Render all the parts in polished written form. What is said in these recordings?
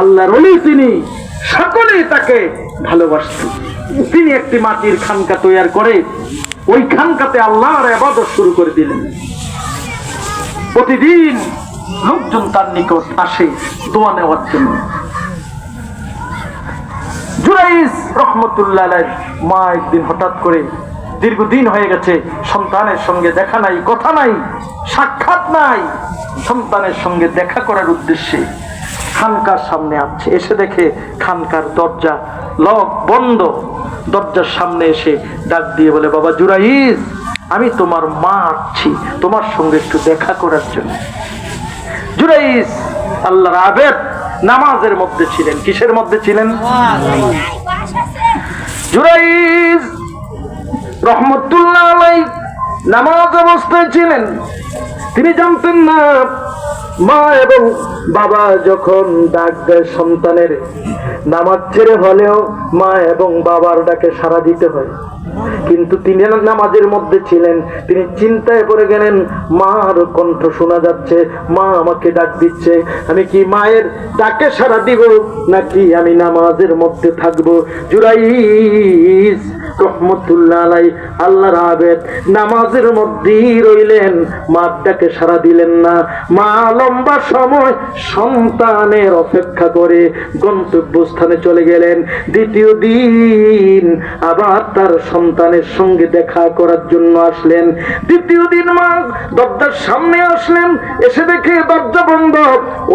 আল্লাহর ওলি তিনি, সকলেই তাকে ভালোবাসত। তিনি একটি মাটির খানকা তৈরি করে ওই খানকাতে আল্লাহর ইবাদত শুরু করে দিলেন। প্রতিদিন লোকজন তার নিকট আসে দোয়া নেওয়ার জন্য। জুরাইজ রহমতুল্লাহ আলাইহি মা একদিন হঠাৎ করে, দীর্ঘদিন হয়ে গেছে সন্তানের সঙ্গে দেখা নাই, কথা নাই, সাক্ষাৎ নাই, সন্তানের সঙ্গে দেখা করার উদ্দেশ্যে খানকার সামনে আসছে। এসে দেখে খানকার দরজা লক বন্ধ। দরজার সামনে এসে ডাক দিয়ে বলে, বাবা জুরাইজ, আমি তোমার মা আসছি তোমার সঙ্গে একটু দেখা করার জন্য। জুরাইজ আল্লাহর আবেদ, নামাজের মধ্যে ছিলেন। কিসের মধ্যে ছিলেন? জুরাইজ রহমতুল্লাহ আলাইহি নামাজ অবস্থায় ছিলেন। তিনি জানতেন না মা এবং বাবা যখন ডাক দেয় সন্তানের, নামাজ ছেড়ে হলেও মা এবং বাবার ডাকে সাড়া দিতে হয়। কিন্তু তিনি নামাজের মধ্যে ছিলেন। তিনি চিন্তায় পড়ে গেলেন, মার কণ্ঠ শোনা যাচ্ছে, মা আমাকে ডাক দিচ্ছে, আমি কি মায়ের ডাকে সাড়া দিব নাকি আমি নামাজের মধ্যে থাকবো? জুরাইজ রহমতুল্লাহ আলাইহি আল্লাহর আবেদ নামাজের মধ্যেই রইলেন, মার ডাকে সাড়া দিলেন না। মা লম্বা সময় সন্তানের অপেক্ষা করে গন্তব্যস্থানে চলে গেলেন। দ্বিতীয় দিন আবার তার সন্তানের সঙ্গে দেখা করার জন্য আসলেন। দ্বিতীয় দিন মা দরজার সামনে আসলেন, এসে দেখে দরজা বন্ধ।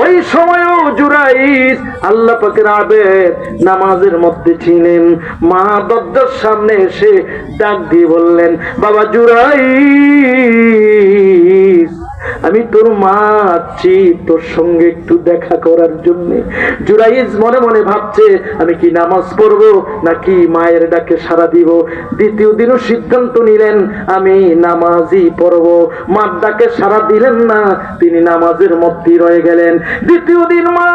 ওই সময়ও জুরাইজ আল্লাহ পাকের আবেদ নামাজের মধ্যে ছিলেন। মা দরজার সামনে এসে ডাক দিয়ে বললেন, বাবা জুরাইজ, আমি তোর মা আছি তোর সঙ্গে একটু দেখা করার জন্য। জুরাইজ মনে মনে ভাবছে, আমি কি নামাজ পড়বো নাকি মায়ের ডাকে সাড়া দিব? দ্বিতীয় দিনও সিদ্ধান্ত নিলেন, আমি নামাজই পড়বো। মার ডাকে সাড়া দিলেন না, তিনি নামাজের মধ্যেই রয়ে গেলেন। দ্বিতীয় দিন মা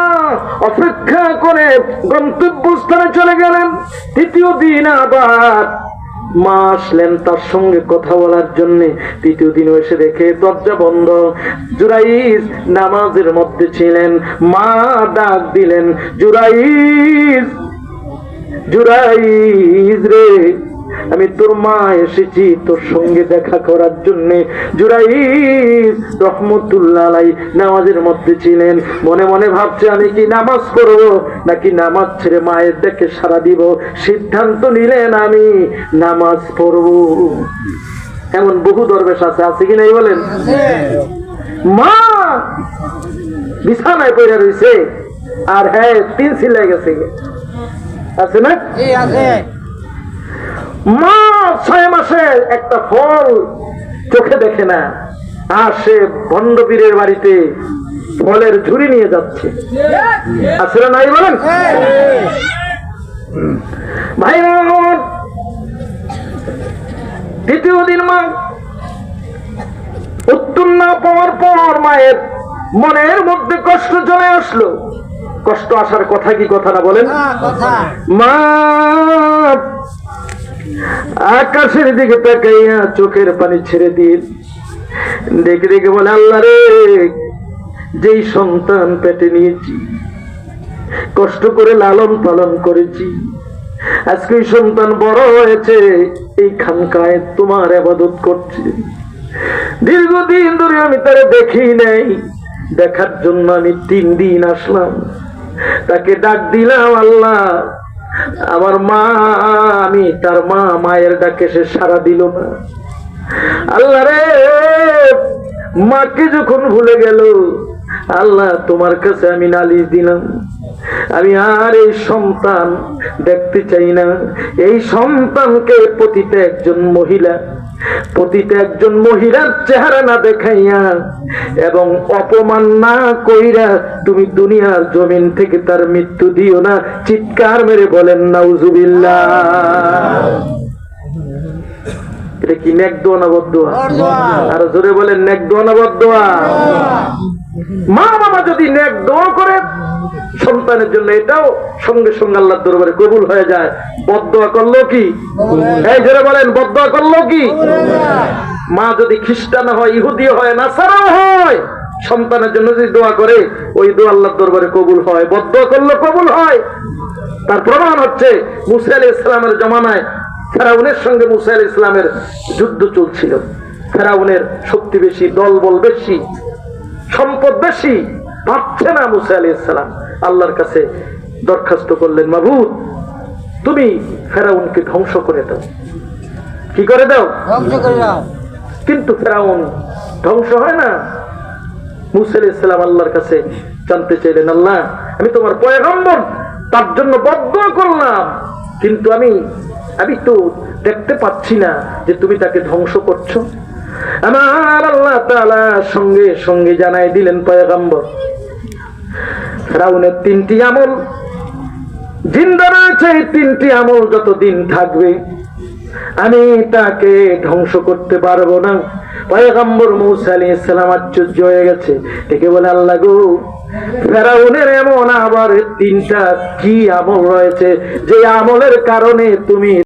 অপেক্ষা করে গন্তব্যস্থানে চলে গেলেন। তৃতীয় দিন আবার মা আসলেন তার সঙ্গে কথা বলার জন্য। তৃতীয় দিন এসে দেখে দরজা বন্ধ। জুরাইজ নামাজের মধ্যে ছিলেন। মা ডাক দিলেন, জুরাইজ, জুরাইজ রে, আমি তোর মা এসেছি তোর সঙ্গে দেখা করার জন্য। জুরাইজ রহমতুল্লাহ আলাইহি নামাজের মধ্যে ছিলেন। মনে মনে ভাবছে, আমি কি নামাজ পড়বো নাকি নামাজ ছেড়ে মায়ের ডাকে সাড়া দিব? সিদ্ধান্ত নিলেন, আমি নামাজ পড়বো। এমন বহু দরবেশ আছে, আছে কি নাই বলেন? মা বিছানায় পড়ে রয়েছে আর হ্যাঁ তিন সিলাই গেছে, আছে না? মা 6 মাসে একটা ফল চোখে দেখে না, আর সে ভণ্ড পীরের বাড়িতে ফলের ঝুড়ি নিয়ে যাচ্ছে, আছে না নাই বলেন? ভাই তৃতীয় দিন মা উত্তর না পাওয়ার পর মায়ের মনের মধ্যে কষ্ট চলে আসলো। কষ্ট আসার কথা কি কথা না বলেন? মা আকাশের দিকে তাকাইয়া চোখের পানি ছেড়ে দিয়ে দেখে দেখে বলে, আল্লাহ রে, যেই সন্তান পেটে নিয়েছি, কষ্ট করে লালন পালন করেছি, আজকে এই সন্তান বড় হয়েছে, এই খানকায় তোমার ইবাদত করছে। দীর্ঘদিন ধরে আমি তারে দেখি নাই, দেখার জন্য আমি 3 দিন আসলাম, তাকে ডাক দিলাম, আল্লাহ আমার মা, আমি তার মা, মায়ের ডাকে সে সাড়া দিল না। আল্লাহ রে, মাকে যখন ভুলে গেল, আল্লাহ তোমার কাছে আমি নালিশ দিলাম, আমি আর এই সন্তান দেখতে চাই না। এই সন্তানকে প্রতিটা একজন মহিলার চেহারা না দেখাইয়া এবং অপমান না কইরা তুমি দুনিয়ার জমিন থেকে তার মৃত্যু দিও না। চিৎকার মেরে বলেন নাউজুবিল্লাহ। এটা কি নেক দোয়া না বদ দোয়া? আর জোরে বলেন নেক দোয়া না বদ দোয়া? মা বাবা যদি নেক দোয়া করে সন্তানের জন্য, এটাও সঙ্গে সঙ্গে আল্লাহর দরবারে কবুল হয়ে যায়। বদ দোয়া করলো কি? এই জোরে বলেন, বদ দোয়া করলো কি? মা যদি খ্রিস্টান হয়, ইহুদি হয়, নাসারা হয়, সন্তানের জন্য যদি দোয়া করে ওই দোয়া আল্লাহর দরবারে কবুল হয়, বদদোয়া করলে কবুল হয়। তার প্রমাণ হচ্ছে মুসা আলাইহিস সালামের জমানায় ফেরাউনের সঙ্গে মুসা আলাইহিস সালামের যুদ্ধ চলছিল। ফেরাউনের শক্তি বেশি, দলবল বেশি, সম্পদ বেশি, পাচ্ছে না মুসা আলাইহিস সালাম। আল্লাহর কাছে দরখাস্ত করলেন, মাবুদ তুমি ফেরাউনকে ধ্বংস করে দাও। কি করে দাও? ধ্বংস করে দাও। কিন্তু ফেরাউন ধ্বংস হয় না। মুসা আলাইহিস সালাম আল্লাহর কাছে জানতে চাইলেন, আল্লাহ আমি তোমার পয়গম্বর, তার জন্য বদদোয়া করলাম, কিন্তু আমি তো দেখতে পাচ্ছি না যে তুমি তাকে ধ্বংস করছো। আমার আল্লাহ তাআলা সঙ্গে সঙ্গে জানাই দিলেন, পয়গম্বর ফেরাউনের 3টি আমল জিন্দা রয়েছে, এই 3টি আমল যতদিন থাকবে আমি তাকে ধ্বংস করতে পারবো না। পয়গম্বর মূসা আলাইহিস সালাম আশ্চর্য হয়ে গেছে, ডেকে বলে, আল্লাহ গো, ফেরাউনের এমন আবার 3টা কি আমল রয়েছে যে আমলের কারণে তুমি